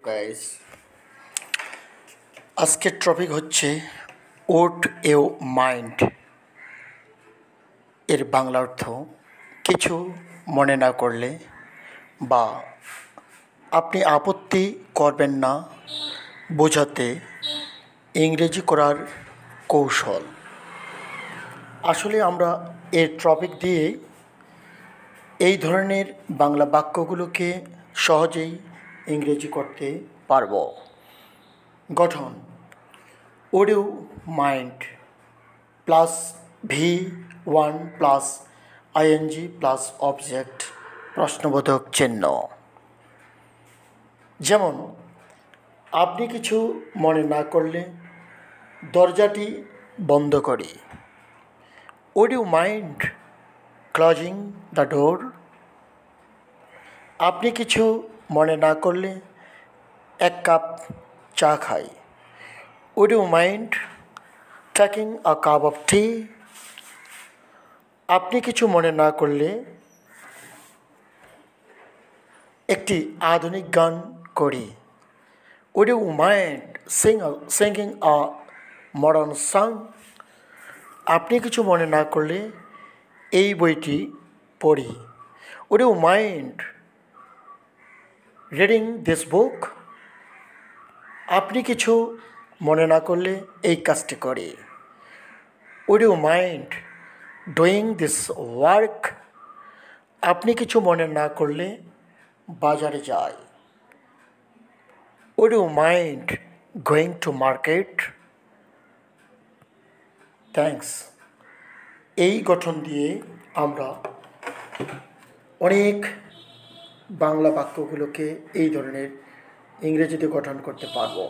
Guys, আজকের topic হচ্ছে ওট you mind এর বাংলা অর্থ কিছু মনে না করলে বা আপনি আপত্তি করবেন না বোঝাতে ইংরেজি করার কৌশল। আসলে আমরা এর টপিক দিয়ে এই ধরনের বাংলা বাক্যগুলোকে সহজেই ইংরেজি করতে পারব। গঠন: would you mind plus V1 plus ing plus object প্রশ্নবোধক চিহ্ন। যেমন, আপনি কিছু মনে না করলে দরজাটি বন্ধ করি। would you mind closing the door? আপনি কিছু মনে না করলে এক কাপ চা খাই। would you mind taking a cup of tea? আপনি কিছু মনে না করলে একটি আধুনিক গান করি। would you mind singing a modern song? আপনি কিছু মনে না করলে এই বইটি পড়ি। would you mind reading this book? আপনি কিছু মনে না করলে এই কাজটি করি। would you mind doing this work? আপনি কিছু মনে না করলে বাজারে যাই। would you mind going to market? Thanks. এই গঠন দিয়ে আমরা অনেক বাংলা বাক্যগুলোকে এই ধরনের ইংরেজিতে গঠন করতে পারবো।